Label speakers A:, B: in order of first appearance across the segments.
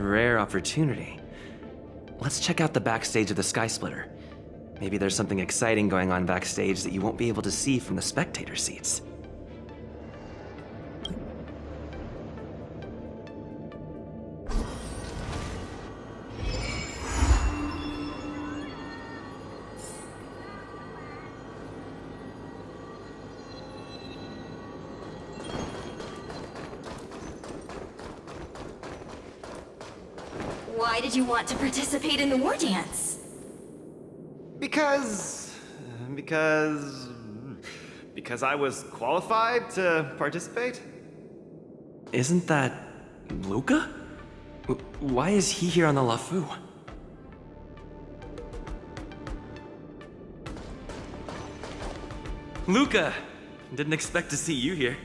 A: rare opportunity. Let's check out the backstage of the Sky Splitter. Maybe there's something exciting going on backstage that you won't be able to see from the spectator seats.
B: Why did you want to participate in the war dance?
C: Because I was qualified to participate?
A: Isn't that Luka? Why is he here on the LeFou? Luka! Didn't expect to see you here.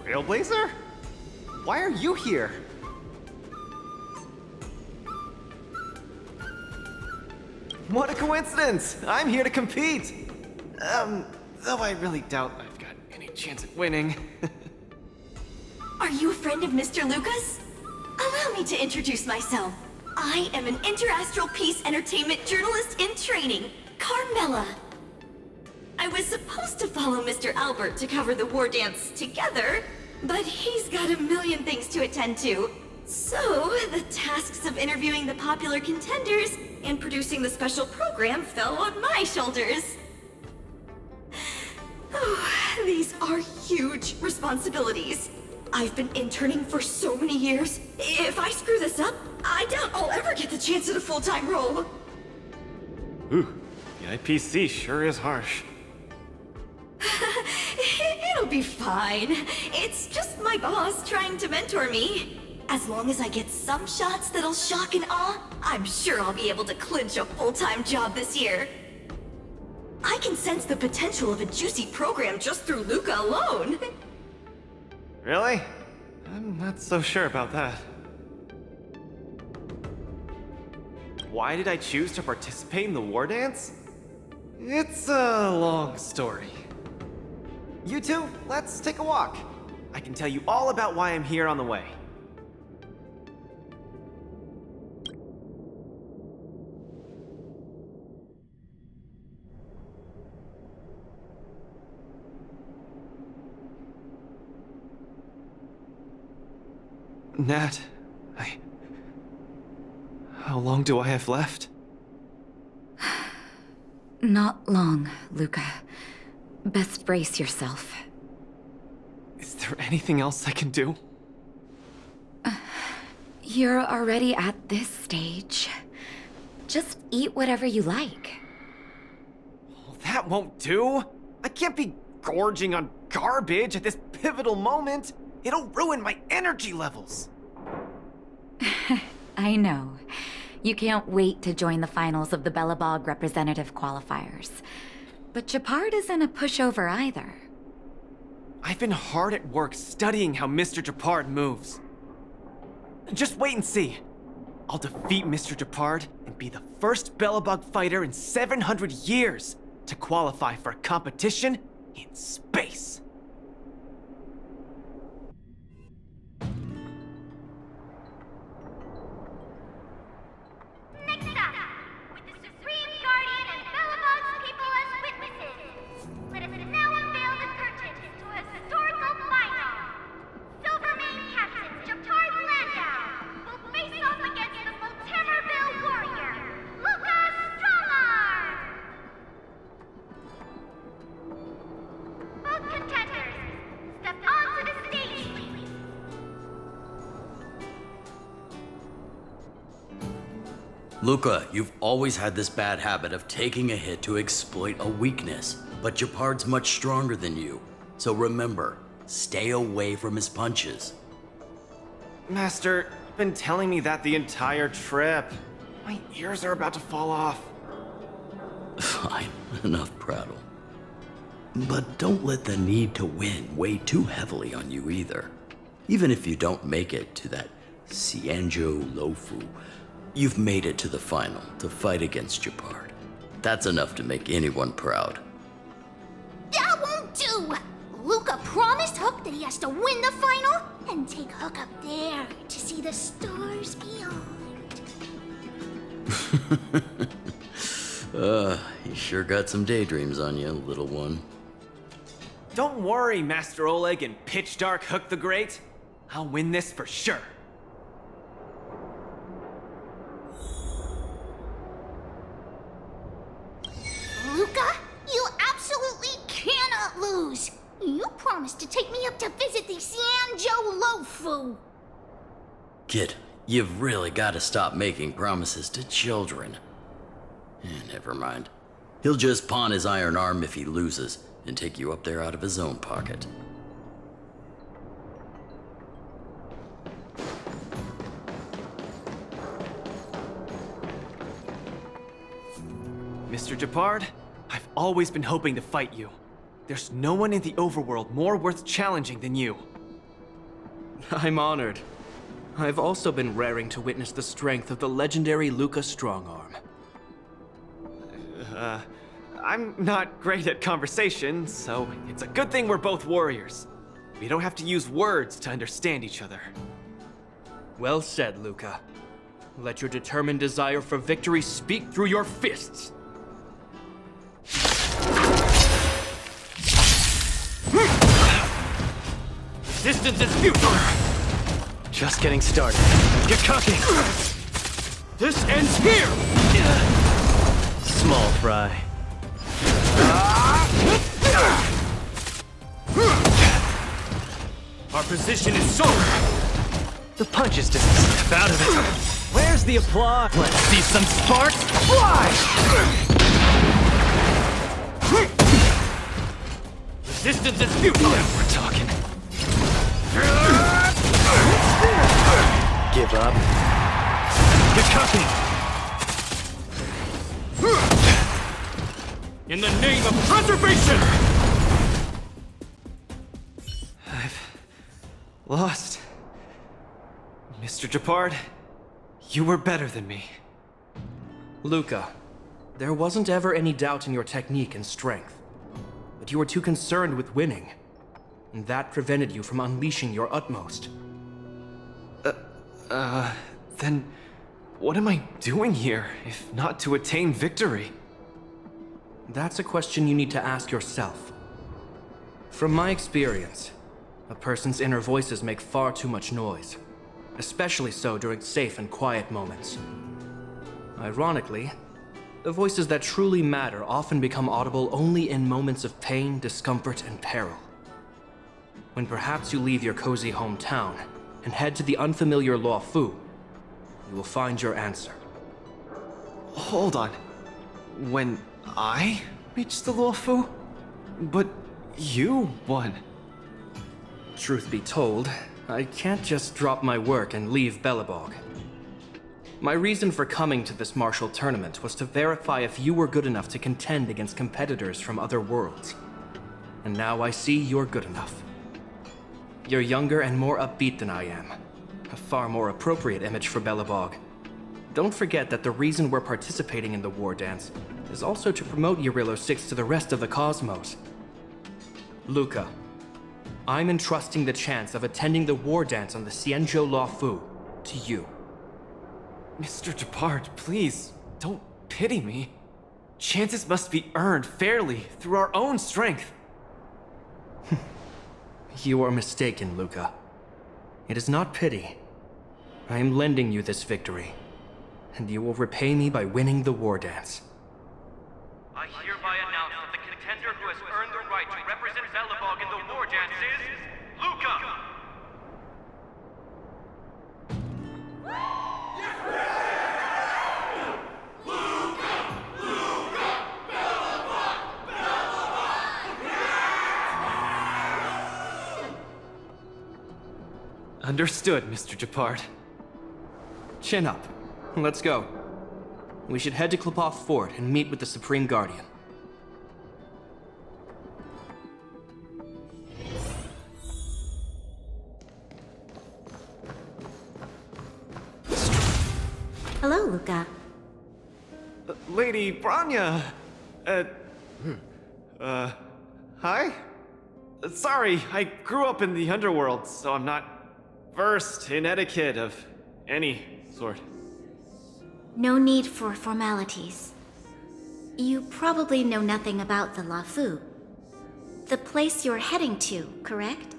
C: Trailblazer? Why are you here? What a coincidence! I'm here to compete! Though I really doubt I've got any chance at winning.
B: Are you a friend of Mr. Luca's? Allow me to introduce myself. I am an Interastral Peace Entertainment journalist in training, Carmela. I was supposed to follow Mr. Albert to cover the war dance together, but he's got a million things to attend to. So, the tasks of interviewing the popular contenders and producing the special program fell on my shoulders. Oh, these are huge responsibilities. I've been interning for so many years. If I screw this up, I doubt I'll ever get the chance at a full-time role.
C: Ooh, the IPC sure is harsh.
B: It'll be fine. It's just my boss trying to mentor me. As long as I get some shots that'll shock and awe, I'm sure I'll be able to clinch a full-time job this year. I can sense the potential of a juicy program just through Luka alone.
C: Really? I'm not so sure about that. Why did I choose to participate in the war dance? It's a long story. You two, let's take a walk. I can tell you all about why I'm here on the way. Nat, how long do I have left?
D: Not long, Luka. Best brace yourself.
C: Is there anything else I can do?
D: You're already at this stage. Just eat whatever you like.
C: Well, that won't do! I can't be gorging on garbage at this pivotal moment! It'll ruin my energy levels!
D: I know. You can't wait to join the finals of the Bellabog representative qualifiers. But Japard isn't a pushover either.
C: I've been hard at work studying how Mr. Japard moves. Just wait and see. I'll defeat Mr. Japard and be the first Bellabog fighter in 700 years to qualify for a competition in space.
E: Luka, you've always had this bad habit of taking a hit to exploit a weakness, but Japard's much stronger than you. So remember, stay away from his punches.
C: Master, you've been telling me that the entire trip. My ears are about to fall off.
E: Fine, enough prattle. But don't let the need to win weigh too heavily on you either. Even if you don't make it to that Xianzhou Lofu, you've made it to the final to fight against Japard. That's enough to make anyone proud.
F: That won't do! Luka promised Hook that he has to win the final and take Hook up there to see the stars beyond.
E: You sure got some daydreams on you, little one.
C: Don't worry, Master Oleg and Pitch Dark Hook the Great. I'll win this for sure.
F: Luka, you absolutely cannot lose. You promised to take me up to visit the Xianzhou Lofu.
E: Kid, you've really got to stop making promises to children. Never mind. He'll just pawn his iron arm if he loses and take you up there out of his own pocket.
C: Mr. Japard, I've always been hoping to fight you. There's no one in the overworld more worth challenging than you.
G: I'm honored. I've also been raring to witness the strength of the legendary Luka Strongarm.
C: I'm not great at conversation, so it's a good thing we're both warriors. We don't have to use words to understand each other.
G: Well said, Luka. Let your determined desire for victory speak through your fists. Resistance is futile!
C: Just getting started. Get cooking!
G: This ends here!
C: Small fry.
G: Our position is solid!
C: The punch is just a step out of it. Where's the applause? Let's see some sparks fly!
G: Resistance is futile!
C: Now we're talking. Give up. Get cooking!
G: In the name of preservation!
C: I've lost. Mr. Japard, you were better than me.
G: Luka, there wasn't ever any doubt in your technique and strength. But you were too concerned with winning. And that prevented you from unleashing your utmost.
C: Then what am I doing here, if not to attain victory?
G: That's a question you need to ask yourself. From my experience, a person's inner voices make far too much noise, especially so during safe and quiet moments. Ironically, the voices that truly matter often become audible only in moments of pain, discomfort, and peril. When perhaps you leave your cozy hometown and head to the unfamiliar Luofu, you will find your answer.
C: Hold on. When I reached the Luofu? But you won.
G: Truth be told, I can't just drop my work and leave Belobog. My reason for coming to this martial tournament was to verify if you were good enough to contend against competitors from other worlds. And now I see you're good enough. You're younger and more upbeat than I am. A far more appropriate image for Belobog. Don't forget that the reason we're participating in the war dance is also to promote Eurilo 6 to the rest of the cosmos. Luka, I'm entrusting the chance of attending the war dance on the Xianzhou Luofu to you.
C: Mr. Japard, please, don't pity me. Chances must be earned fairly through our own strength.
G: You are mistaken, Luka. It is not pity. I am lending you this victory, and you will repay me by winning the war dance.
H: I hereby announce that the contender who has earned the right to represent Belobog in the war dance is Luka!
C: Understood, Mr. Japard.
G: Chin up. Let's go. We should head to Klopov Fort and meet with the Supreme Guardian.
F: Hello, Luka.
C: Lady Branya! Hi? Sorry, I grew up in the underworld, so I'm not versed in etiquette of any sort.
F: No need for formalities. You probably know nothing about the Lafu. The place you're heading to, correct?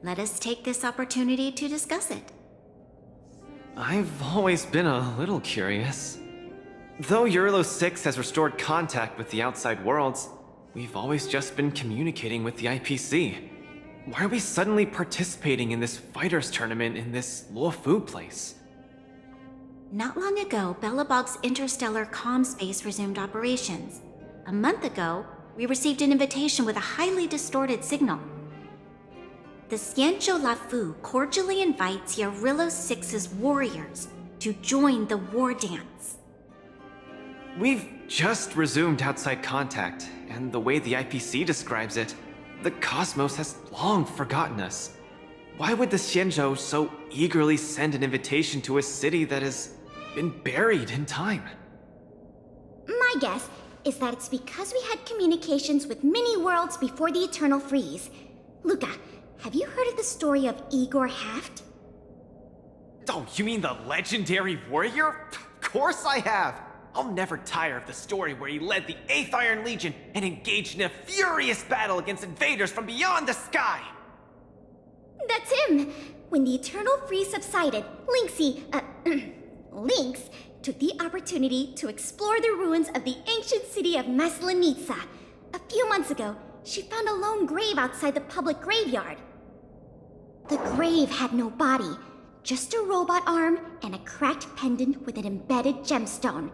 F: Let us take this opportunity to discuss it.
C: I've always been a little curious. Though Eurilo 6 has restored contact with the outside worlds, we've always just been communicating with the IPC. Why are we suddenly participating in this fighters tournament in this Luofu place?
F: Not long ago, Belobog's interstellar comm space resumed operations. A month ago, we received an invitation with a highly distorted signal. The Xianzhou Lafu cordially invites Eurilo 6's warriors to join the war dance.
C: We've just resumed outside contact, and the way the IPC describes it, the cosmos has long forgotten us. Why would the Xianzhou so eagerly send an invitation to a city that has been buried in time?
F: My guess is that it's because we had communications with many worlds before the Eternal Freeze. Luka, have you heard of the story of Igor Haft?
C: Oh, you mean the legendary warrior? Of course I have! I'll never tire of the story where he led the 8th Iron Legion and engaged in a furious battle against invaders from beyond the sky!
F: That's him! When the Eternal Freeze subsided, Lynx took the opportunity to explore the ruins of the ancient city of Maslenitsa. A few months ago, she found a lone grave outside the public graveyard. The grave had no body, just a robot arm and a cracked pendant with an embedded gemstone.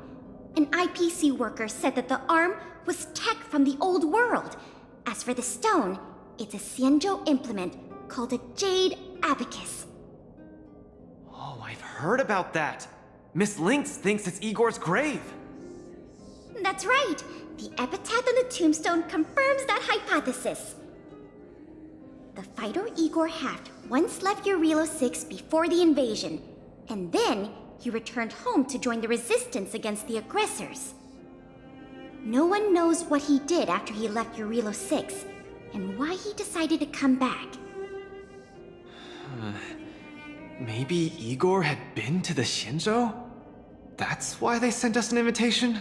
F: An IPC worker said that the arm was tech from the old world. As for the stone, it's a Xianzhou implement called a Jade Abacus.
C: Oh, I've heard about that! Miss Lynx thinks it's Igor's grave!
F: That's right! The epitaph on the tombstone confirms that hypothesis. The fighter Igor Haft once left Eurilo 6 before the invasion, and then he returned home to join the resistance against the aggressors. No one knows what he did after he left Eurilo 6, and why he decided to come back.
C: Maybe Igor had been to the Xianzhou? That's why they sent us an invitation?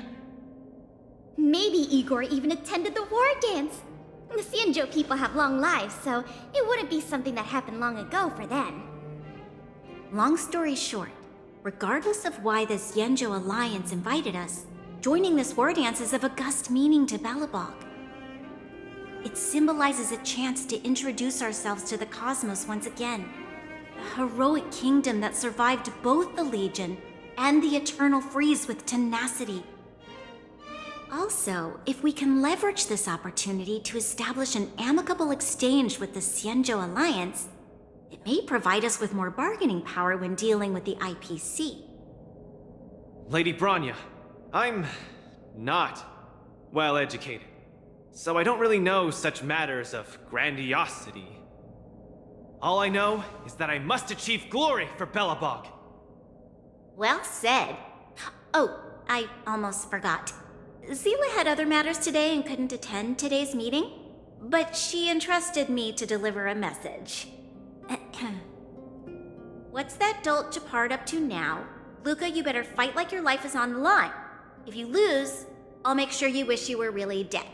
F: Maybe Igor even attended the war dance. The Xianzhou people have long lives, so it wouldn't be something that happened long ago for them. Long story short, regardless of why the Xianzhou Alliance invited us, joining this war dance is of august meaning to Belobog. It symbolizes a chance to introduce ourselves to the cosmos once again. A heroic kingdom that survived both the Legion and the Eternal Freeze with tenacity. Also, if we can leverage this opportunity to establish an amicable exchange with the Xianzhou Alliance, it may provide us with more bargaining power when dealing with the IPC.
C: Lady Branya, I'm not well educated, so I don't really know such matters of grandiosity. All I know is that I must achieve glory for Belobog.
F: Well said. Oh, I almost forgot. Zila had other matters today and couldn't attend today's meeting, but she entrusted me to deliver a message. What's that dolt Japard up to now? Luka, you better fight like your life is on the line. If you lose, I'll make sure you wish you were really dead.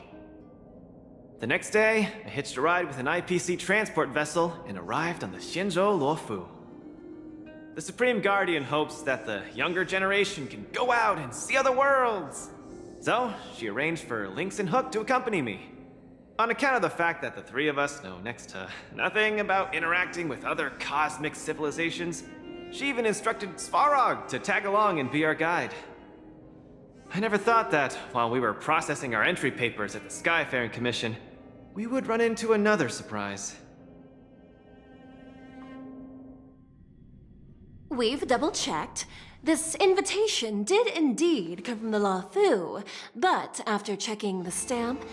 C: The next day, I hitched a ride with an IPC transport vessel and arrived on the Xianzhou Luofu. The Supreme Guardian hopes that the younger generation can go out and see other worlds. So, she arranged for Lynx and Hook to accompany me. On account of the fact that the three of us know next to nothing about interacting with other cosmic civilizations, she even instructed Svarog to tag along and be our guide. I never thought that, while we were processing our entry papers at the Skyfaring Commission, we would run into another surprise.
I: We've double-checked. This invitation did indeed come from the Luofu, but after checking the stamp,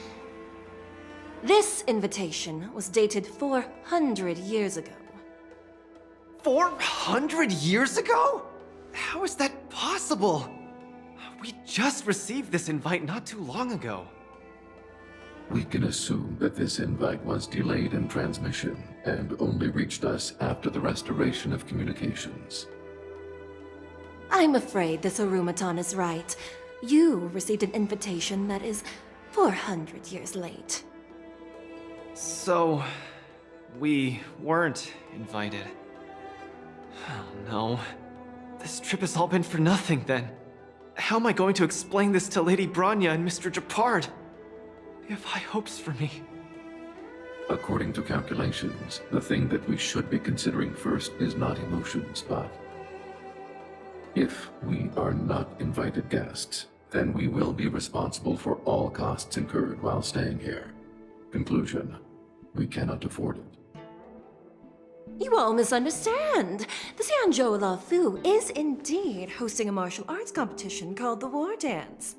I: this invitation was dated 400 years ago.
C: 400 years ago? How is that possible? We just received this invite not too long ago.
J: We can assume that this invite was delayed in transmission and only reached us after the restoration of communications.
I: I'm afraid this Arumaton is right. You received an invitation that is 400 years late.
C: So, we weren't invited. Oh no. This trip has all been for nothing then. How am I going to explain this to Lady Branya and Mr. Japard? They have high hopes for me.
J: According to calculations, the thing that we should be considering first is not emotions, but if we are not invited guests, then we will be responsible for all costs incurred while staying here. Conclusion: we cannot afford it.
I: You all misunderstand. The Xianzhou Lafu is indeed hosting a martial arts competition called the War Dance.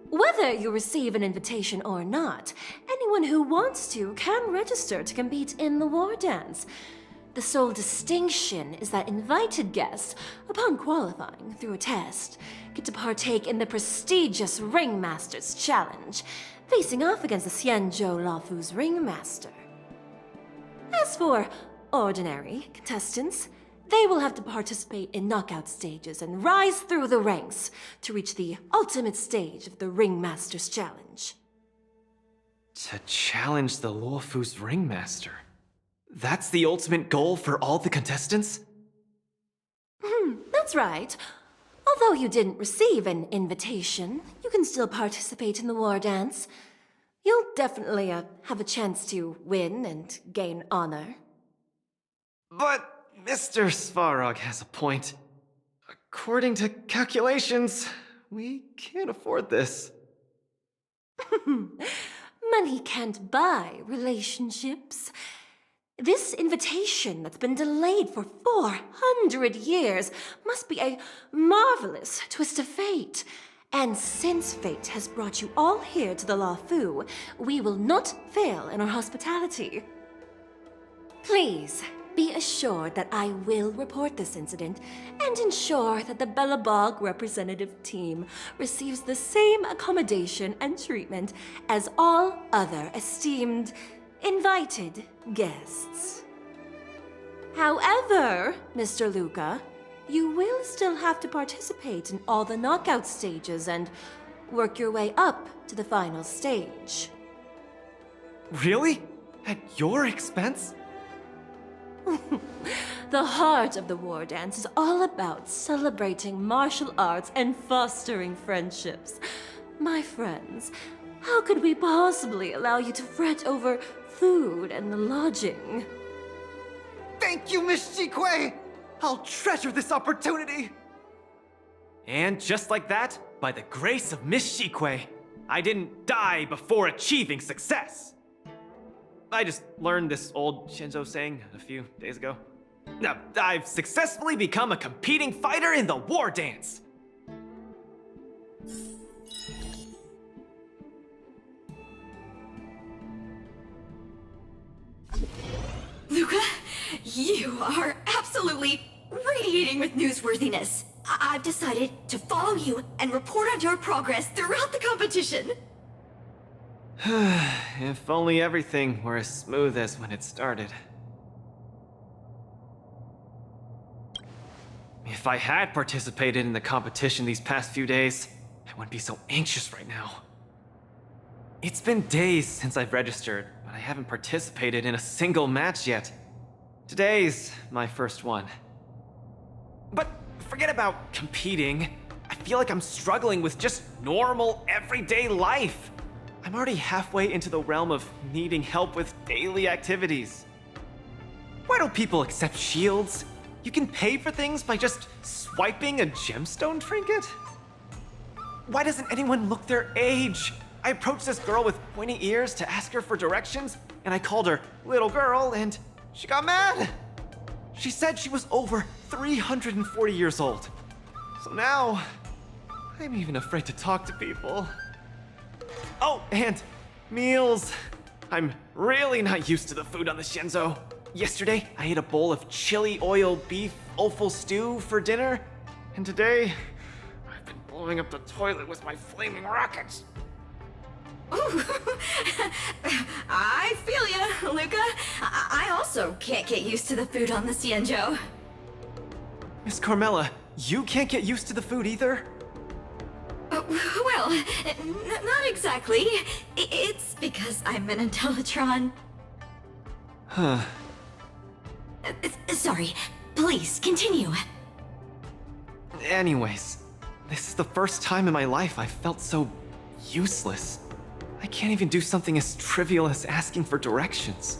I: Whether you receive an invitation or not, anyone who wants to can register to compete in the War Dance. The sole distinction is that invited guests, upon qualifying through a test, get to partake in the prestigious Ringmaster's Challenge, facing off against the Xianzhou Lafu's Ringmaster. As for ordinary contestants, they will have to participate in knockout stages and rise through the ranks to reach the ultimate stage of the Ringmaster's Challenge.
C: To challenge the Luofu's Ringmaster? That's the ultimate goal for all the contestants?
I: That's right. Although you didn't receive an invitation, you can still participate in the War Dance. You'll definitely have a chance to win and gain honor.
C: But Mr. Svarog has a point. According to calculations, we can't afford this.
I: Money can't buy relationships. This invitation that's been delayed for 400 years must be a marvelous twist of fate. And since fate has brought you all here to the Lafu, we will not fail in our hospitality. Please, be assured that I will report this incident and ensure that the Belobog representative team receives the same accommodation and treatment as all other esteemed, invited guests. However, Mr. Luka, you will still have to participate in all the knockout stages and work your way up to the final stage.
C: Really? At your expense?
I: The heart of the War Dance is all about celebrating martial arts and fostering friendships. My friends, how could we possibly allow you to fret over food and lodging?
C: Thank you, Miss Shikue! I'll treasure this opportunity! And just like that, by the grace of Miss Shikue, I didn't die before achieving success! I just learned this old Shinzo saying a few days ago. Now, I've successfully become a competing fighter in the War Dance!
B: Luka, you are absolutely radiating with newsworthiness. I've decided to follow you and report on your progress throughout the competition.
C: If only everything were as smooth as when it started. If I had participated in the competition these past few days, I wouldn't be so anxious right now. It's been days since I've registered, but I haven't participated in a single match yet. Today's my first one. But forget about competing. I feel like I'm struggling with just normal, everyday life. I'm already halfway into the realm of needing help with daily activities. Why don't people accept shields? You can pay for things by just swiping a gemstone trinket? Why doesn't anyone look their age? I approached this girl with pointy ears to ask her for directions, and I called her little girl, and she got mad. She said she was over 340 years old. So now, I'm even afraid to talk to people. Oh, and meals. I'm really not used to the food on the Shinzo. Yesterday, I ate a bowl of chili oil beef offal stew for dinner, and today, I've been blowing up the toilet with my flaming rockets.
B: Ooh. I feel ya, Luka. I also can't get used to the food on the Cienjo.
C: Miss Carmela, you can't get used to the food either?
B: Well, not exactly. It's because I'm an Intellitron.
C: Huh.
B: Sorry. Please, continue.
C: Anyways, this is the first time in my life I've felt so useless. I can't even do something as trivial as asking for directions.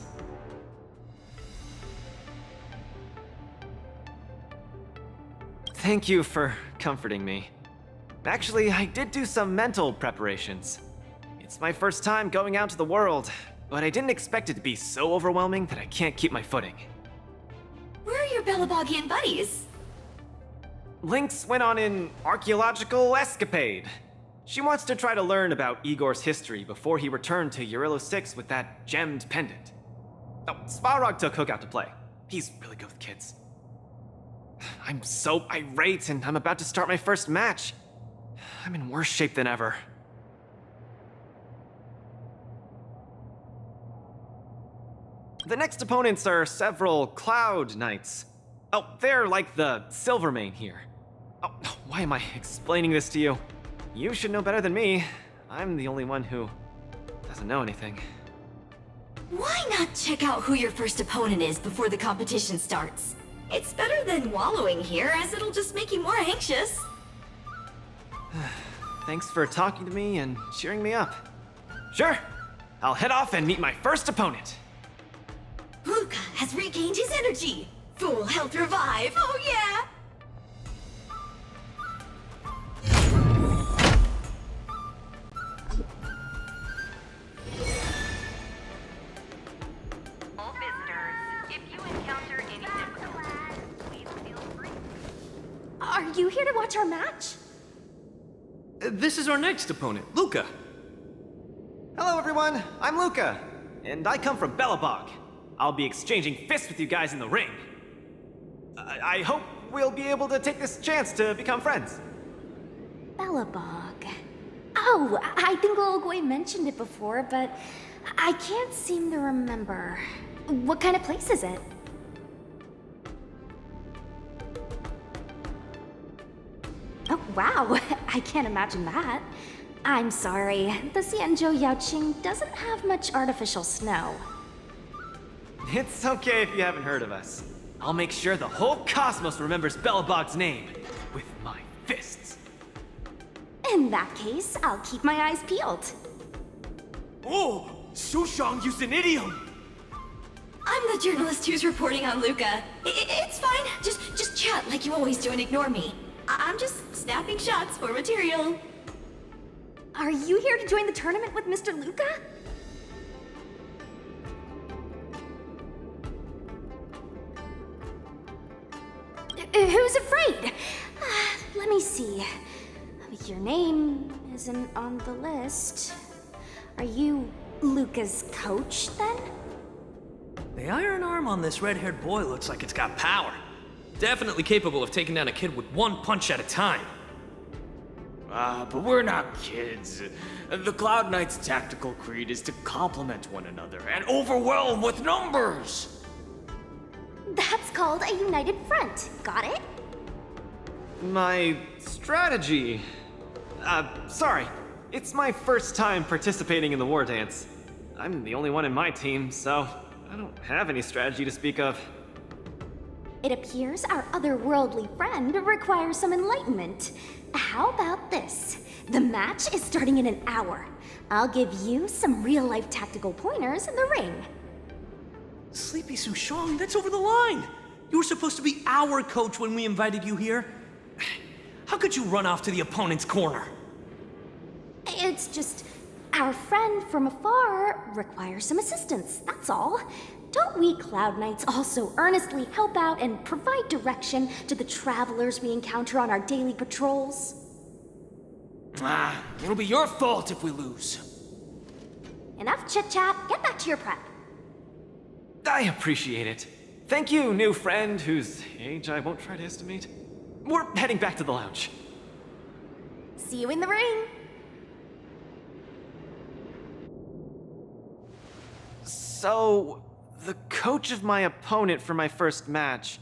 C: Thank you for comforting me. Actually, I did do some mental preparations. It's my first time going out to the world, but I didn't expect it to be so overwhelming that I can't keep my footing.
B: Where are your Belabogian buddies?
C: Lynx went on an archaeological escapade. She wants to try to learn about Igor's history before he returned to Urilo 6 with that gemmed pendant. Oh, Svarog took Hook out to play. He's really good with kids. I'm so irate, and I'm about to start my first match. I'm in worse shape than ever. The next opponents are several Cloud Knights. Oh, they're like the Silvermane here. Oh, why am I explaining this to you? You should know better than me. I'm the only one who doesn't know anything.
B: Why not check out who your first opponent is before the competition starts? It's better than wallowing here, as it'll just make you more anxious.
C: Thanks for talking to me and cheering me up. Sure, I'll head off and meet my first opponent.
B: Luka has regained his energy. Full health revive, oh yeah!
K: All visitors, if you encounter any difficulties, please feel free.
I: Are you here to watch our match?
G: This is our next opponent, Luka.
C: Hello everyone, I'm Luka, and I come from Belobog. I'll be exchanging fists with you guys in the ring. I hope we'll be able to take this chance to become friends.
I: Belobog. Oh, I think Little Goy mentioned it before, but I can't seem to remember. What kind of place is it? Oh, wow. I can't imagine that. I'm sorry. The Cienjo Yaoqing doesn't have much artificial snow.
C: It's okay if you haven't heard of us. I'll make sure the whole cosmos remembers Belobog's name with my fists.
I: In that case, I'll keep my eyes peeled.
C: Oh, Sushang used an idiom!
B: I'm the journalist who's reporting on Luka. It's fine. Just chat like you always do and ignore me. I'm just snapping shots for material.
I: Are you here to join the tournament with Mr. Luka? Who's afraid? Let me see. Your name isn't on the list. Are you Luka's coach, then?
L: The iron arm on this red-haired boy looks like it's got power.
G: Definitely capable of taking down a kid with one punch at a time.
M: But we're not kids. The Cloud Knight's tactical creed is to complement one another and overwhelm with numbers!
I: That's called a united front. Got it?
C: My strategy. Sorry. It's my first time participating in the war dance. I'm the only one in my team, so I don't have any strategy to speak of.
I: It appears our otherworldly friend requires some enlightenment. How about this? The match is starting in an hour. I'll give you some real-life tactical pointers in the ring.
L: Sleepy Sushang, that's over the line! You were supposed to be our coach when we invited you here. How could you run off to the opponent's corner?
I: It's just, our friend from afar requires some assistance, that's all. Don't we Cloud Knights also earnestly help out and provide direction to the travelers we encounter on our daily patrols?
M: It'll be your fault if we lose.
I: Enough chit-chat, get back to your prep.
C: I appreciate it. Thank you, new friend whose age I won't try to estimate. We're heading back to the lounge.
I: See you in the ring!
C: So, the coach of my opponent for my first match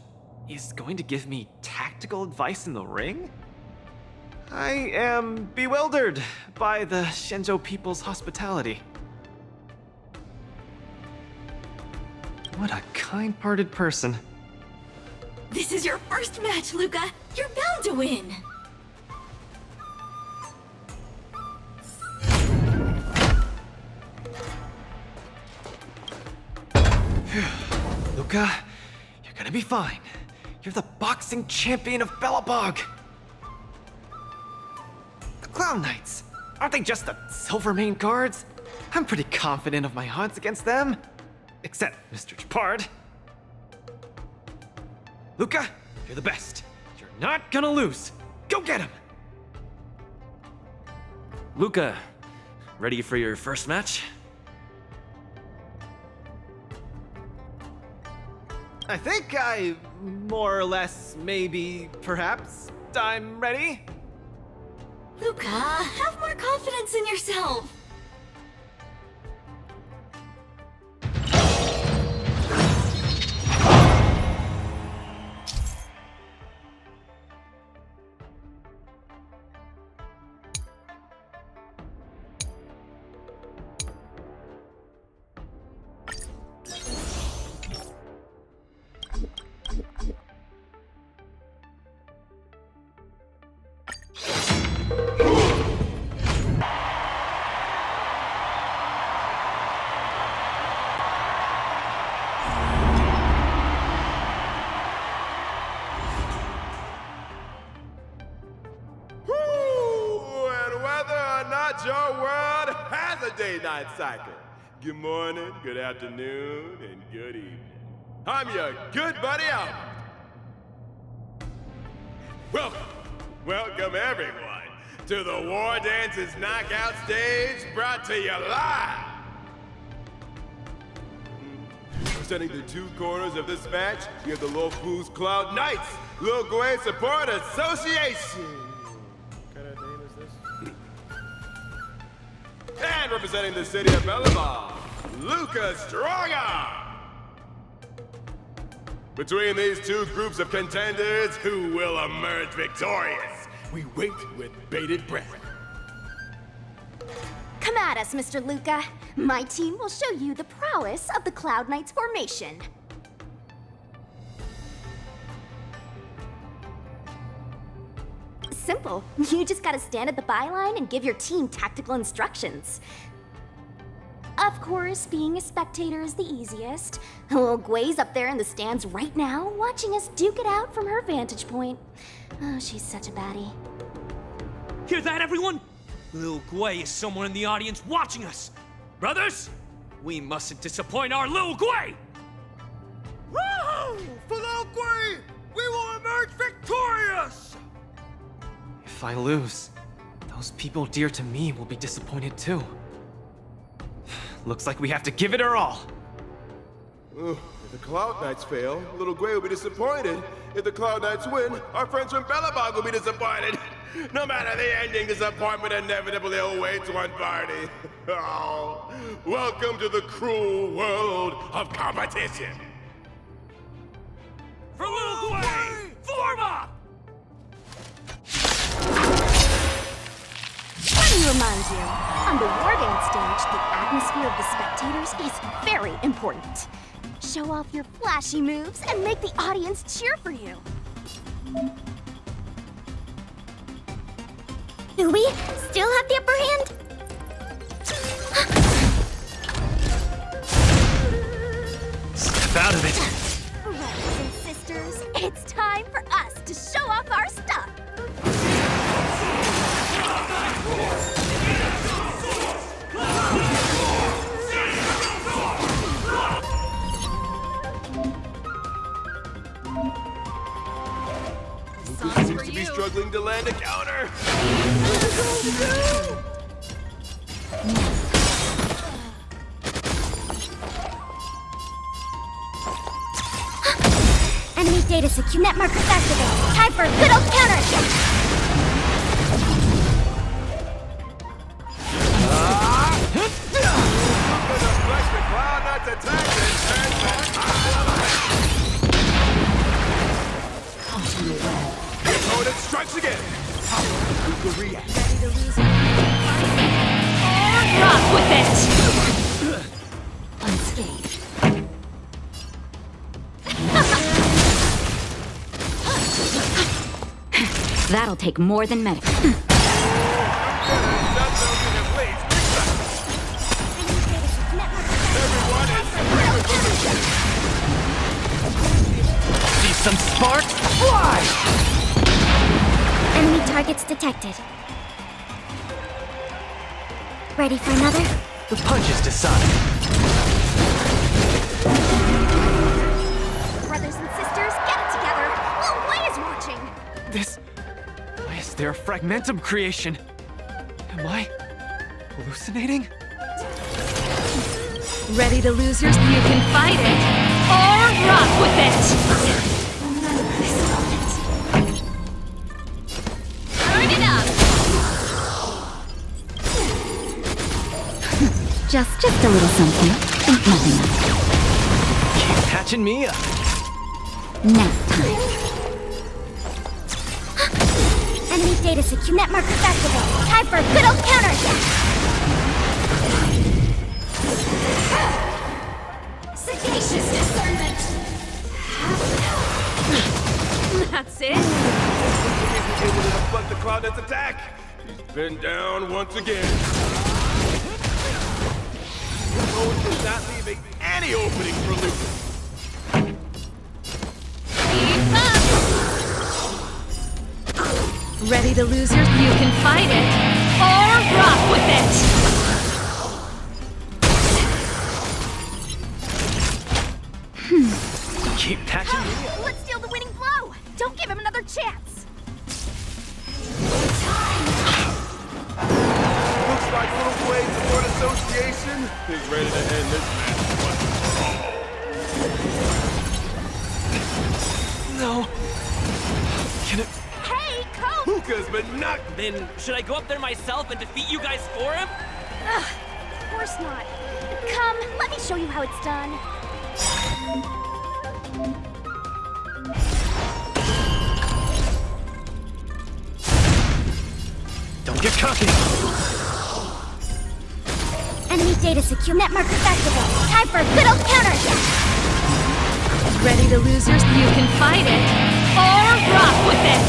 C: is going to give me tactical advice in the ring? I am bewildered by the Shenzhou people's hospitality. What a kind-hearted person.
B: This is your first match, Luka. You're bound to win.
C: Luka, you're gonna be fine. You're the boxing champion of Belobog. The Clown Knights, aren't they just the Silvermane guards? I'm pretty confident of my odds against them. Except Mr. Japard. Luka, you're the best. You're not gonna lose. Go get him!
A: Luka, ready for your first match?
C: I think more or less, maybe, perhaps, I'm ready.
B: Luka, have more confidence in yourself.
N: Your world has a day-night cycle. Good morning, good afternoon, and good evening. I'm your good buddy Albert. Welcome everyone to the War Dances Knockout Stage, brought to you live. Representing the two corners of this match, we have the Lofu's Cloud Knights, Lil Gwei Support Association. And representing the city of Belobog, Luka Strongarm. Between these two groups of contenders, who will emerge victorious? We wait with bated breath.
F: Come at us, Mr. Luka. My team will show you the prowess of the Cloud Knights formation. Simple. You just gotta stand at the byline and give your team tactical instructions. Of course, being a spectator is the easiest. Lil Gwei's up there in the stands right now, watching us duke it out from her vantage point. Oh, she's such a baddie.
L: Hear that, everyone? Lil Gwei is someone in the audience watching us. Brothers, we mustn't disappoint our Lil Gwei!
N: Woo! For Lil Gwei, we will emerge victorious!
C: If I lose, those people dear to me will be disappointed too. Looks like we have to give it our all.
N: If the Cloud Knights fail, Lil Gwei will be disappointed. If the Cloud Knights win, our friends from Belobog will be disappointed. No matter the ending, disappointment inevitably awaits one party. Oh, welcome to the cruel world of competition.
L: For Lil Gwei, form up!
F: Let me remind you, on the War Dance stage, the atmosphere of the spectators is very important. Show off your flashy moves and make the audience cheer for you. Do we still have the upper hand?
C: Step out of it.
F: Brothers and sisters, it's time for us to show off our stuff.
N: Luka seems to be struggling to land a counter.
F: Enemy data secure net markers activated. Time for a good old counterattack.
N: Luka deflects the Cloud Knights attack. win! How will Luka react?
K: Ready to lose your rock with it! Unscathed.
D: That'll take more than medic.
C: See some sparks? Fly!
F: Enemy targets detected. Ready for another?
C: The punches decide.
F: Brothers and sisters, get it together! Lil Wei is watching!
C: This... Why is there a fragmentum creation? Am I... hallucinating?
K: Ready to lose yours? You can fight it, or rock with it! Turn it up!
D: Just a little something. Think nothing of
C: Keep patching me up.
D: it. Nap time.
F: Enemy data secure. Net markers activated. Time for a good old counterattack!
B: Sagacious discernment!
K: That's it?
N: He's able to deflect the Cloud Knight's attack! He's been down once again. This mode is not leaving any opening for Luka.
K: Keep up! Ready to lose yours? You can fight it, or rock with it!
C: Keep patching me up.
F: Let's steal the winning blow! Don't give him another chance!
N: Looks like Little Blade Support Association is ready to end this match once and
C: No. Can it...
F: Hey, Cope!
N: Luka's been knocked.
O: Then should I go up there myself and defeat you guys for him?
F: Ugh, of course not. Come, let me show you how it's done.
C: Don't get cocky.
F: Enemy data secure. Net markers activated. Time for a good old counterattack!
K: Ready to lose yours? You can fight it, or rock with it!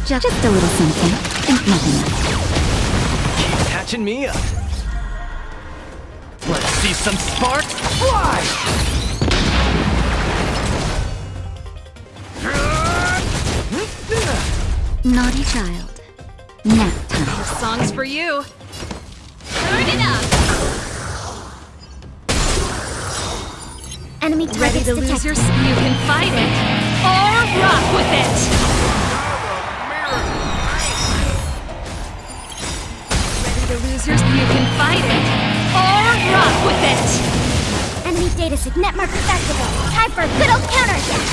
D: Just a little something. Think nothing of it.
C: Keep patching me up. Let's see some sparks fly!
D: Naughty child. Nap time.
K: This song's for you. Turn it up!
F: Enemy
K: Ready
F: targets
K: to lose
F: detected.
K: yours? You can fight it, or rock with it! Ready to lose yours? You can fight it, or rock with it!
F: Enemy data secure. Net markers activated. Time for a good old counterattack!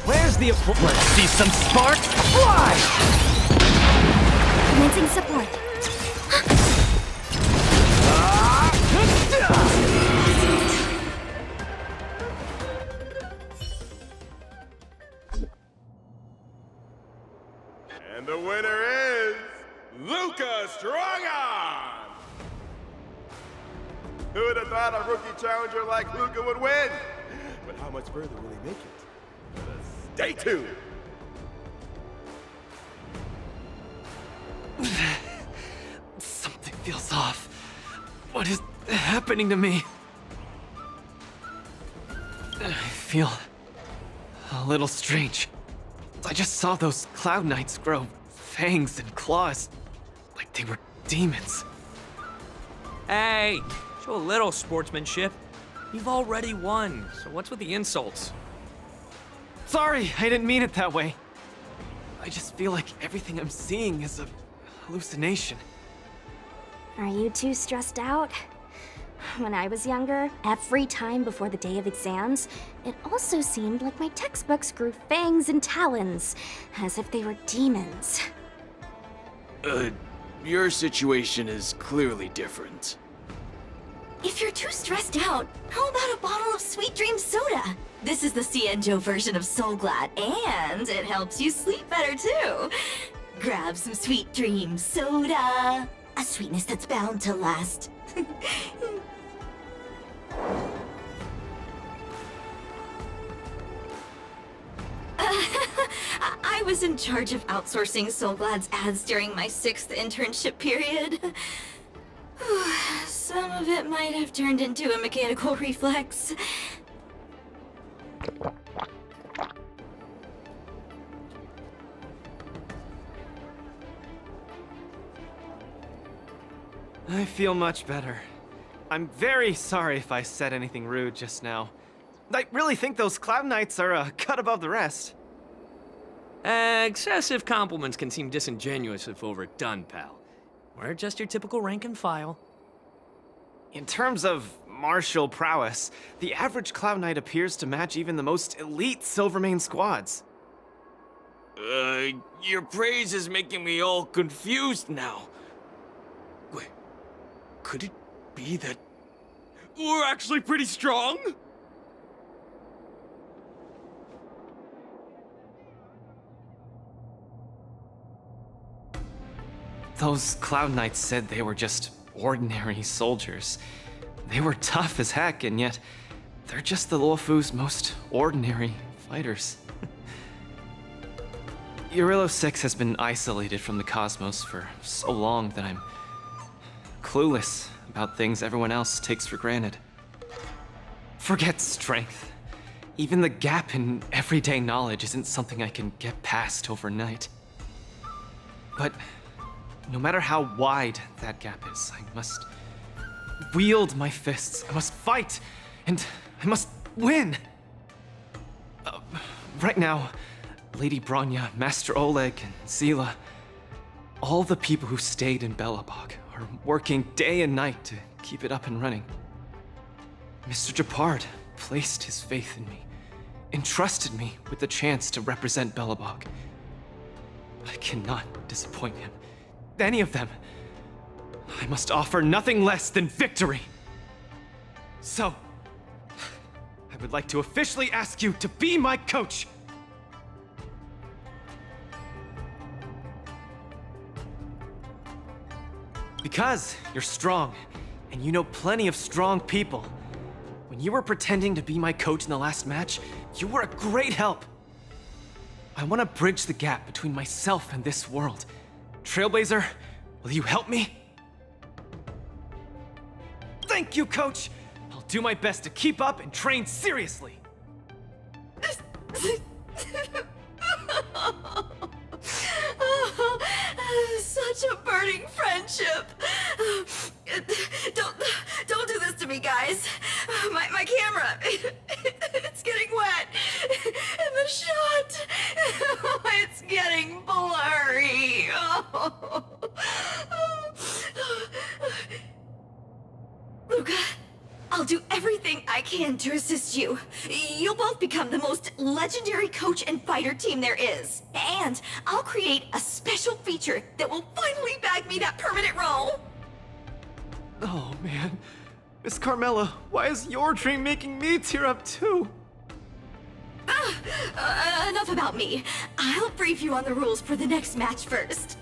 C: Where's the approach? Let's see some sparks fly!
F: Commencing support.
N: And the winner is Luka Strongarm! Who would have thought a rookie challenger like Luka would win? But how much further will he make it? Let us stay tuned!
C: Something feels off. What is happening to me? I feel a little strange. I just saw those Cloud Knights grow fangs and claws, like they were demons.
O: Hey, show a little sportsmanship. You've already won, so what's with the insults?
C: Sorry, I didn't mean it that way. I just feel like everything I'm seeing is a hallucination.
F: Are you too stressed out? When I was younger, every time before the day of exams, it also seemed like my textbooks grew fangs and talons, as if they were demons.
M: Your situation is clearly different.
B: If you're too stressed out, how about a bottle of Sweet Dream soda? This is the Cienjo version of Soul Glad, and it helps you sleep better too. Grab some Sweet Dream soda. A sweetness that's bound to last. I was in charge of outsourcing Soul Glad's ads during my 6th internship period. Some of it might have turned into a mechanical reflex.
C: I feel much better. I'm very sorry if I said anything rude just now. I really think those Cloud Knights are a cut above the rest.
O: Excessive compliments can seem disingenuous if overdone, pal. We're just your typical rank and file.
C: In terms of martial prowess, the average Cloud Knight appears to match even the most elite Silvermane squads.
M: Your praise is making me all confused now. Wait, could it be that we're actually pretty strong?
C: Those Cloud Knights said they were just ordinary soldiers. They were tough as heck, and yet they're just the Luofu's most ordinary fighters. Urillo 6 has been isolated from the cosmos for so long that I'm clueless about things everyone else takes for granted. Forget strength. Even the gap in everyday knowledge isn't something I can get past overnight. But no matter how wide that gap is, I must wield my fists. I must fight, and I must win. Right now, Lady Bronya, Master Oleg, and Zila, all the people who stayed in Belobog are working day and night to keep it up and running. Mr. Japard placed his faith in me, entrusted me with the chance to represent Belobog. I cannot disappoint him. Any of them. I must offer nothing less than victory. So, I would like to officially ask you to be my coach. Because you're strong, and you know plenty of strong people. When you were pretending to be my coach in the last match, you were a great help. I want to bridge the gap between myself and this world. Trailblazer, will you help me? Thank you, Coach! I'll do my best to keep up and train seriously.
B: Such a burning friendship. Don't do this to me, guys. My camera, it's getting wet. And the shot, it's getting blurry. Luka, I'll do everything I can to assist you. You'll both become the most legendary coach and fighter team there is. And I'll create a special feature that will finally bag me that permanent role.
C: Oh man, Miss Carmela, why is your dream making me tear up too?
B: Enough about me. I'll brief you on the rules for the next match first.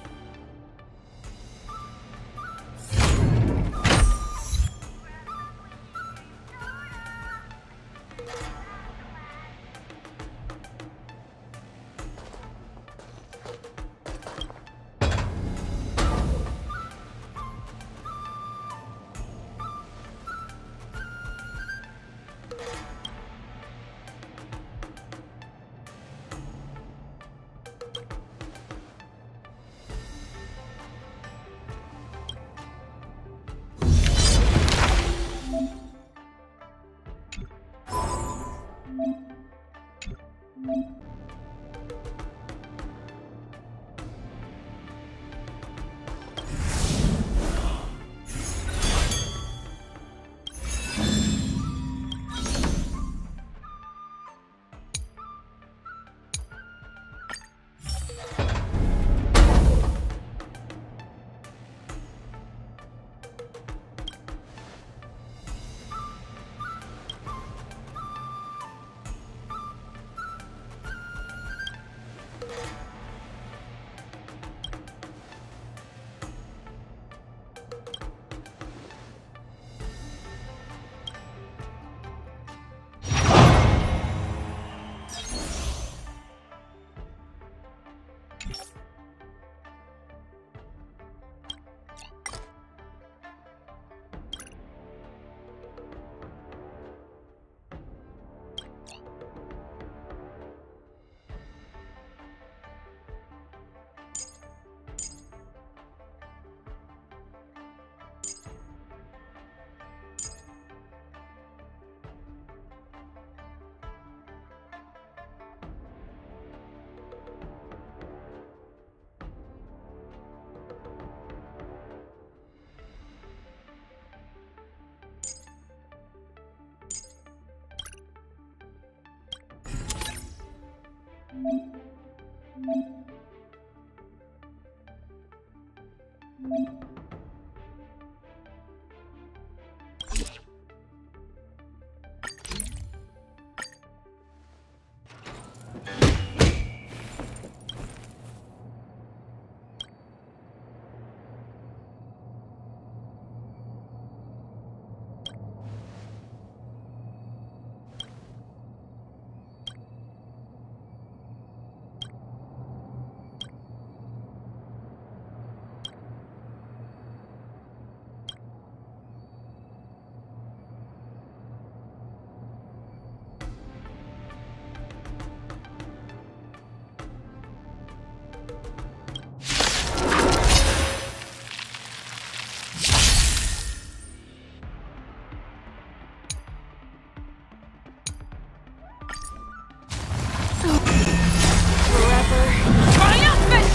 K: Triumphant!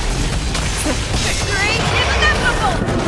K: Victory is inevitable!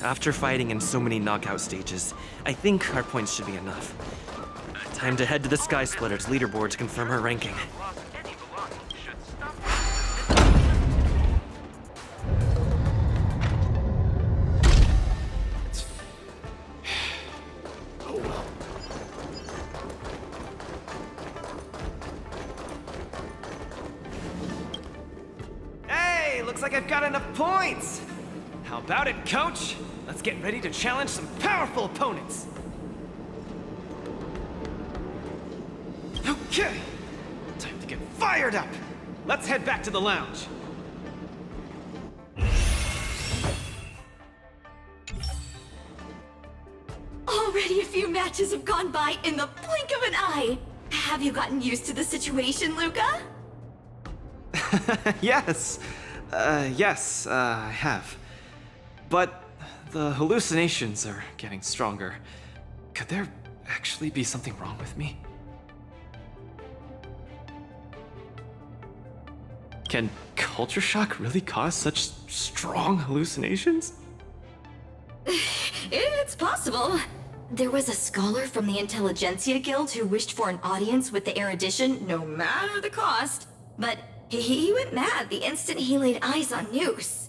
A: After fighting in so many knockout stages, I think our points should be enough. Time to head to the Sky Splitter's leaderboard to confirm her ranking.
C: looks like I've got enough points. How about it, coach? Let's get ready to challenge some powerful opponents. Okay, time to get fired up. Let's head back to the lounge.
B: Already a few matches have gone by in the blink of an eye. Have you gotten used to the situation, Luka?
C: Yes. Yes, I have. But the hallucinations are getting stronger. Could there actually be something wrong with me? Can culture shock really cause such strong hallucinations?
B: It's possible. There was a scholar from the Intelligentsia Guild who wished for an audience with the erudition, no matter the cost. But he went mad the instant he laid eyes on Noose.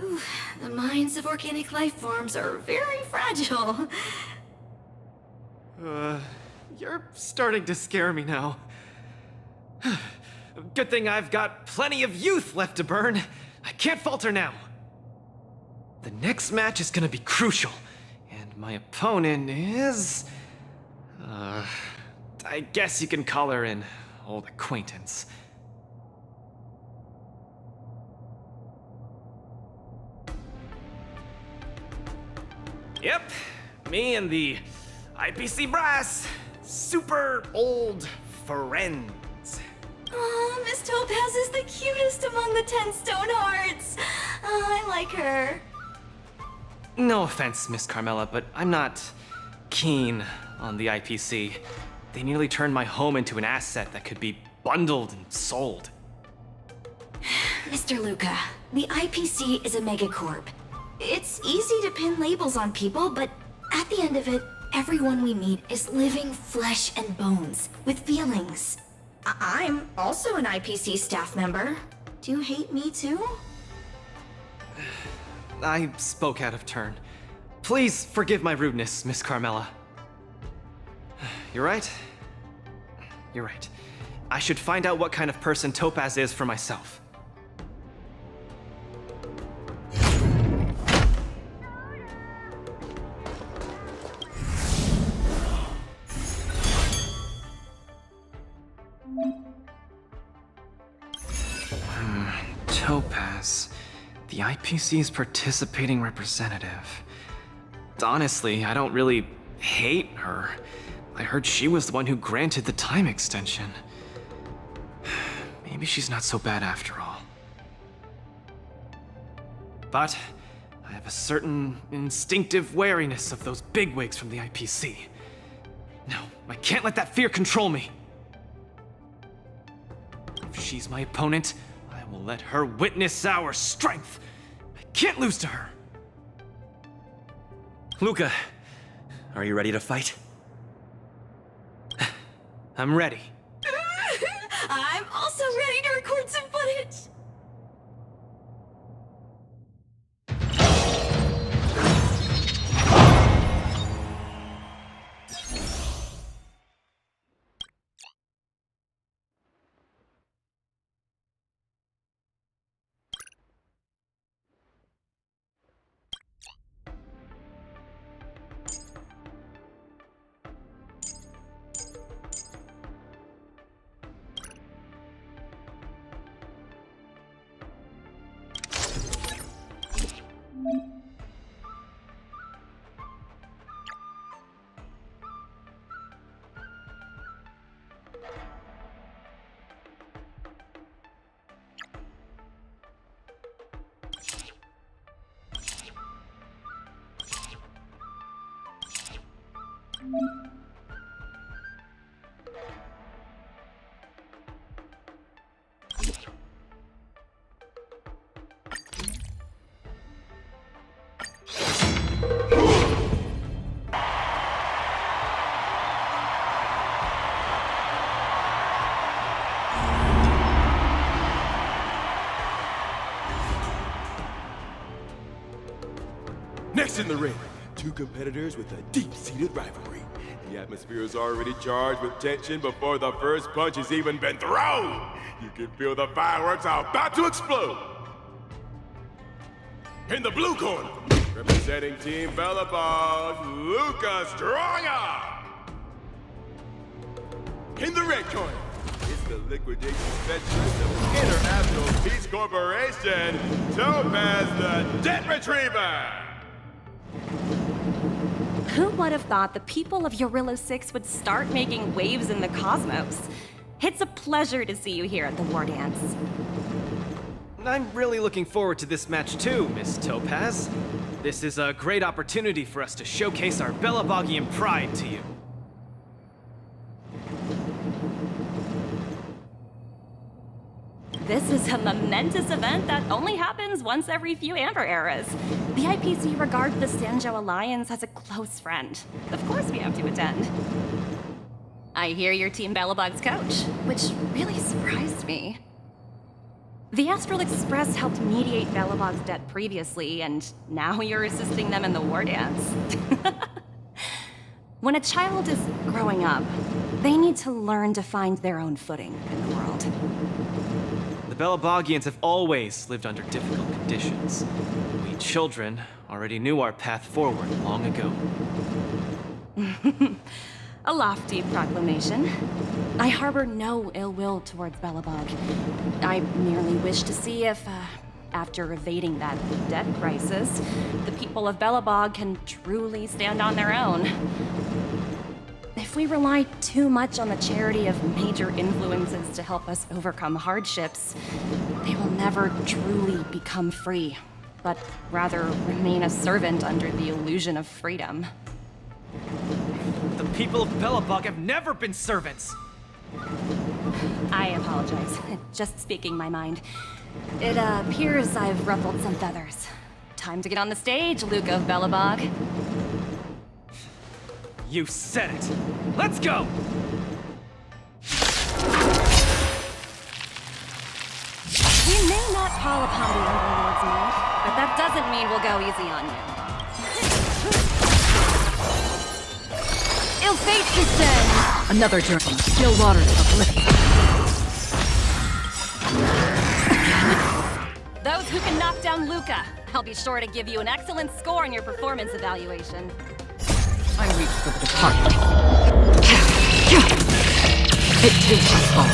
B: Ooh, the minds of organic life forms are very fragile.
C: You're starting to scare me now. Good thing I've got plenty of youth left to burn. I can't falter now. The next match is gonna be crucial. My opponent is... I guess you can call her an old acquaintance. Yep, me and the IPC brass. Super old friends.
B: Aw, Miss Topaz is the cutest among the 10 stone hearts. I like her.
C: No offense, Miss Carmela, but I'm not keen on the IPC. They nearly turned my home into an asset that could be bundled and sold.
B: Mr. Luka, the IPC is a megacorp. It's easy to pin labels on people, but at the end of it, everyone we meet is living flesh and bones, with feelings. I'm also an IPC staff member. Do you hate me too?
C: I spoke out of turn. Please forgive my rudeness, Miss Carmela. You're right. You're right. I should find out what kind of person Topaz is for myself. Topaz. The IPC's participating representative. Honestly, I don't really hate her. I heard she was the one who granted the time extension. Maybe she's not so bad after all. But I have a certain instinctive wariness of those bigwigs from the IPC. No, I can't let that fear control me. If she's my opponent, I will let her witness our strength. I can't lose to her.
A: Luka, are you ready to fight?
C: I'm ready.
B: I'm also ready to record some footage.
N: Next in the ring, two competitors with a deep-seated rivalry. The atmosphere is already charged with tension before the first punch has even been thrown. You can feel the fireworks are about to explode. In the blue corner, representing Team Bellabog, Luka Stronger. In the red corner, it's the liquidation specialist of International Peace Corporation, Topaz the Debt Retriever.
P: Who would have thought the people of Eurilla 6 would start making waves in the cosmos? It's a pleasure to see you here at the War Dance.
C: I'm really looking forward to this match too, Miss Topaz. This is a great opportunity for us to showcase our Bellabogian pride to you.
P: This is a momentous event that only happens once every few Amber eras. The IPC regards the Sanjo Alliance as a close friend. Of course we have to attend. I hear you're Team Bellabog's coach, which really surprised me. The Astral Express helped mediate Bellabog's debt previously, and now you're assisting them in the War Dance. When a child is growing up, they need to learn to find their own footing in the world.
C: The Bellabogians have always lived under difficult conditions. We children already knew our path forward long ago.
P: A lofty proclamation. I harbor no ill will towards Bellabog. I merely wish to see if, after evading that debt crisis, the people of Bellabog can truly stand on their own. If we rely too much on the charity of major influences to help us overcome hardships, they will never truly become free, but rather remain a servant under the illusion of freedom.
C: The people of Bellabog have never been servants!
P: I apologize. Just speaking my mind. It appears I've ruffled some feathers. Time to get on the stage, Luka of Bellabog.
C: You said it! Let's go!
P: We may not call upon the Overlord's might, but that doesn't mean we'll go easy on you.
K: Ill fate descends! Another journey, still waters of oblivion.
P: Those who can knock down Luka, I'll be sure to give you an excellent score in your performance evaluation.
K: I reach for the departed. It too shall fall.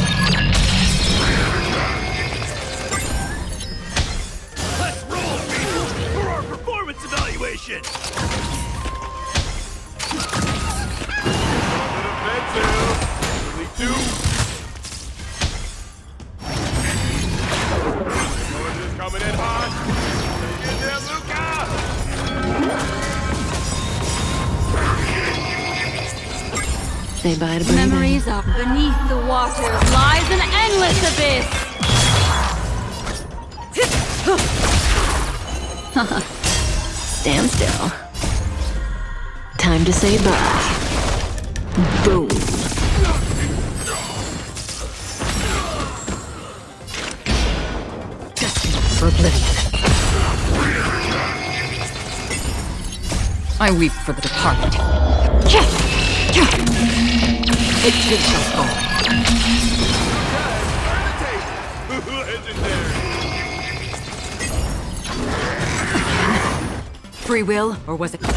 N: Let's roll, people, for our performance evaluation. Coming in hot. Get there, Luka!
K: Say bye to breathing. Memories of beneath the waters lies an endless abyss. Stand still. Time to say bye. Boom. For oblivion. I weep for the departed. It too shall fall. Free will, or was it? Don't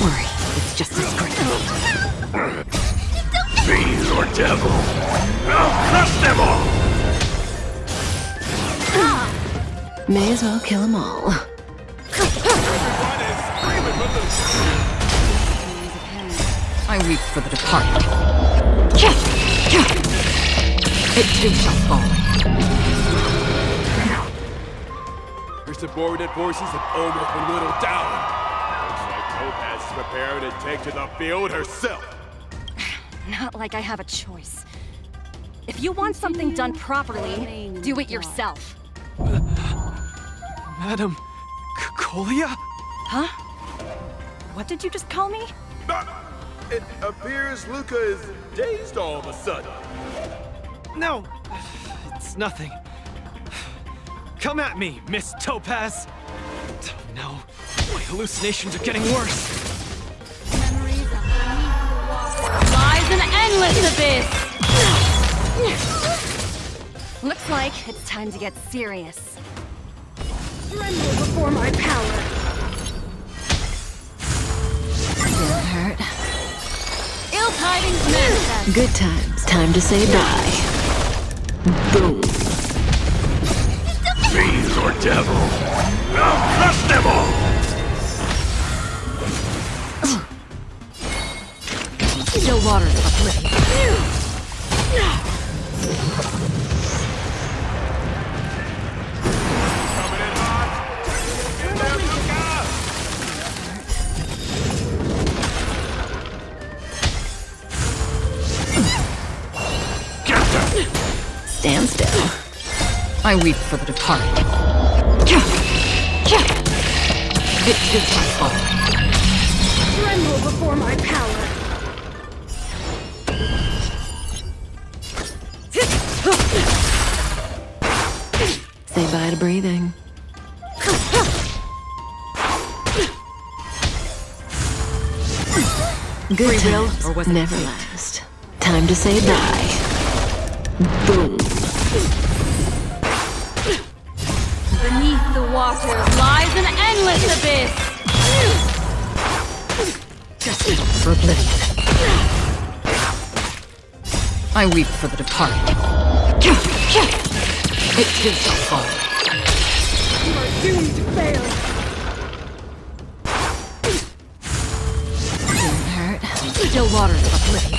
K: worry, it's just a script.
N: Fiend or devil, I'll crush them all!
K: May as well kill them all. I weep for the departed. It too shall fall.
N: Your subordinate forces have almost been whittled down. Looks like Topaz is preparing to take to the field herself.
P: Not like I have a choice. If you want something done properly, do it yourself.
C: Madam Colia?
P: Huh? What did you just call me?
N: It appears Luka is dazed all of a sudden.
C: No, it's nothing. Come at me, Miss Topaz. Oh, no, my hallucinations are getting worse.
K: Memories of beneath the water lies an endless abyss.
P: Looks like it's time to get serious. Tremble before my power.
K: Didn't hurt.
P: Ill tidings manifest.
K: Good times. Time to say bye. Boom.
N: Fiends or devil, I'll crush them all!
K: Still waters of oblivion.
N: Coming in hot! Get there, Luka! Get them!
K: Stand still. I weep for the departed. It is my fault.
P: Tremble before my power.
K: Say bye to breathing. Good times or was it never last. Time to say bye. Boom.
I: Beneath the waters lies an endless abyss.
K: Just for oblivion. I weep for the departed. It is my fault.
P: You are doomed to fail.
K: Didn't hurt. Still waters of oblivion.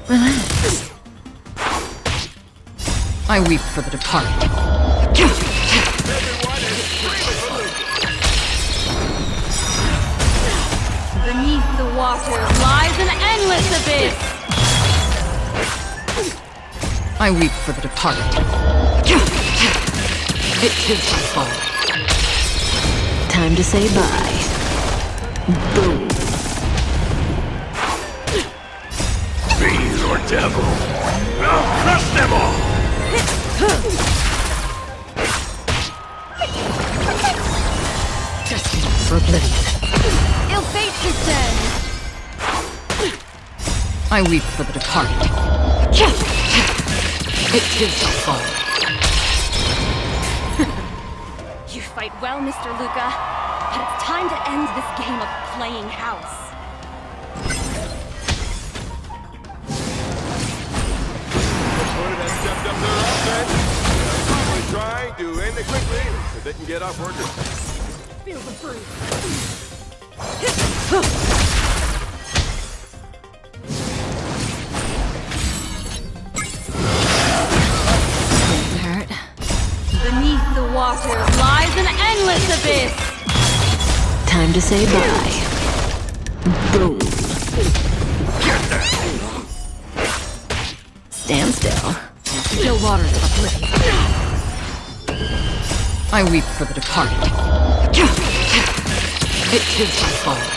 K: Relax. I weep for the departed.
I: Beneath the waters lies an endless abyss.
K: I weep for the departed. It is my fault. Time to say bye. Boom.
N: Fiends or devil, I'll crush them all!
K: Destined for oblivion.
I: Ill fate descends.
K: I weep for the departed. It is my fault.
P: You fight well, Mr. Luka, but it's time to end this game of playing house.
N: Opponent has stepped up their offense. They're probably trying to end it quickly so they can get off work.
P: Feel the fruit.
K: Didn't hurt.
I: Beneath the waters lies an endless abyss.
K: Time to say bye. Boom. Stand still. Still waters of oblivion. I weep for the departed. It is my fault.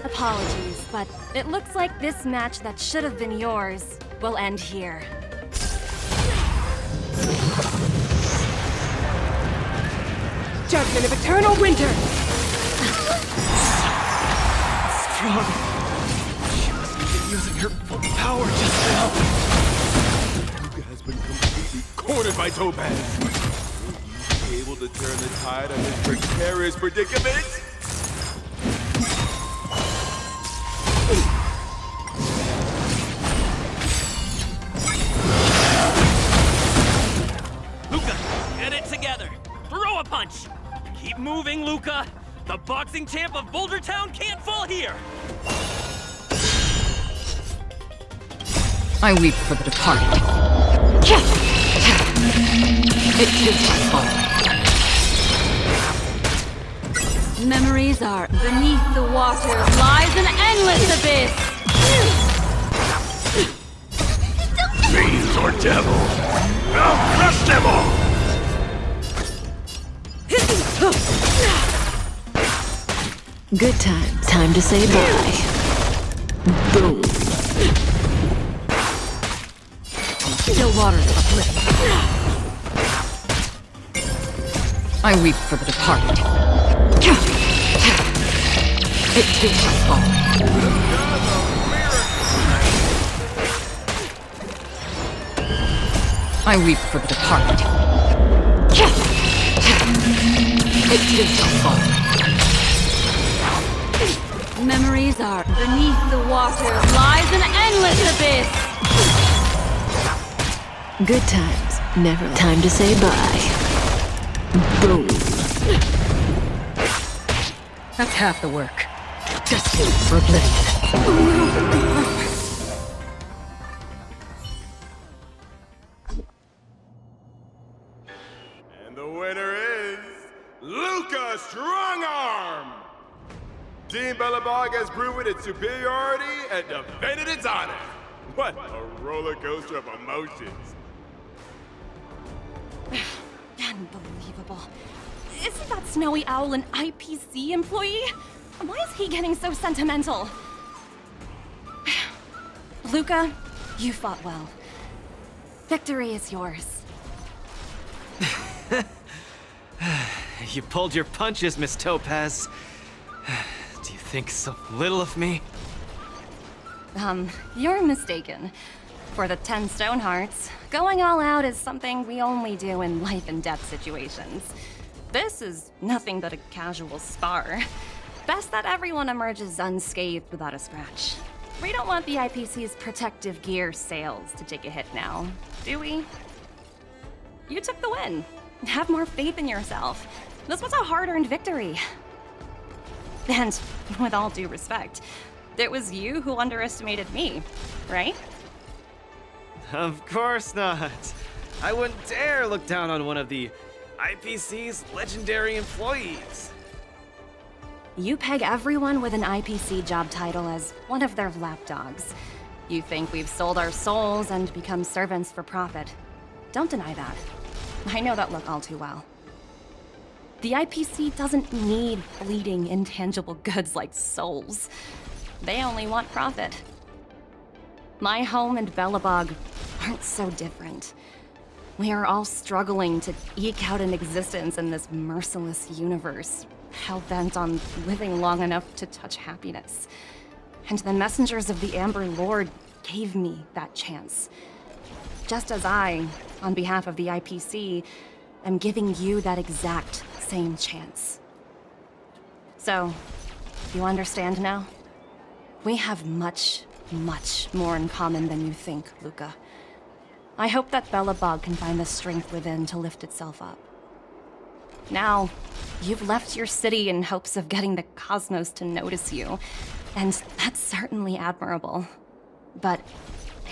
P: Apologies, but it looks like this match that should have been yours will end here. Judgment of Eternal Winter!
L: Strong. She wasn't even using her full power just now.
N: Luka has been completely cornered by Topaz. Will you be able to turn the tide on this precarious predicament?
O: Luka, get it together. Throw a punch. Keep moving, Luka. The boxing champ of Boulder Town can't fall here.
K: I weep for the departed. It is my fault.
I: Memories are beneath the waters lies an endless abyss.
N: Fiends or devil, I'll crush them all!
K: Good times. Time to say bye. Boom. Still waters of oblivion. I weep for the departed. It too shall fall. I weep for the departed. It too shall fall.
Q: Memories are beneath the water lies an endless abyss. Good times, never time to say bye. Boom.
K: That's half the work. Destined for oblivion.
N: And the winner is Luka Strongarm! Team Bellabog has proven its superiority and defended its honor. What a roller coaster of emotions.
P: Unbelievable. Isn't that snowy owl an IPC employee? Why is he getting so sentimental? Luka, you fought well. Victory is yours.
C: You pulled your punches, Miss Topaz. Do you think so little of me?
P: You're mistaken. For the 10 stone hearts, going all out is something we only do in life and death situations. This is nothing but a casual spar. Best that everyone emerges unscathed without a scratch. We don't want the IPC's protective gear sales to take a hit now, do we? You took the win. Have more faith in yourself. This was a hard-earned victory. And with all due respect, it was you who underestimated me, right?
C: Of course not. I wouldn't dare look down on one of the IPC's legendary employees.
P: You peg everyone with an IPC job title as one of their lapdogs. You think we've sold our souls and become servants for profit. Don't deny that. I know that look all too well. The IPC doesn't need fleeting, intangible goods like souls. They only want profit. My home and Bellabog aren't so different. We are all struggling to eke out an existence in this merciless universe, hell-bent on living long enough to touch happiness. And the messengers of the Amber Lord gave me that chance. Just as I, on behalf of the IPC, am giving you that exact same chance. So, you understand now? We have much, much more in common than you think, Luka. I hope that Bellabog can find the strength within to lift itself up. Now, you've left your city in hopes of getting the cosmos to notice you, and that's certainly admirable. But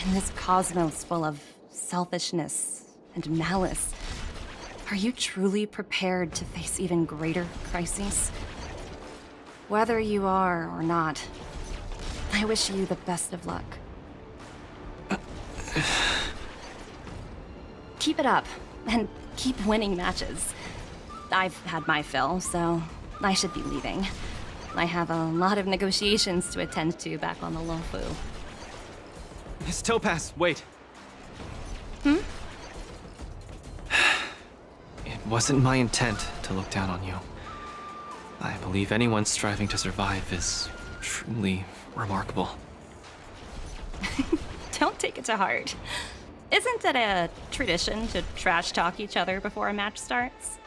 P: in this cosmos full of selfishness and malice, are you truly prepared to face even greater crises? Whether you are or not, I wish you the best of luck. Keep it up, and keep winning matches. I've had my fill, so I should be leaving. I have a lot of negotiations to attend to back on the Luofu.
C: Miss Topaz, wait.
P: Hmm?
C: It wasn't my intent to look down on you. I believe anyone striving to survive is truly remarkable.
P: Don't take it to heart. Isn't it a tradition to trash talk each other before a match starts?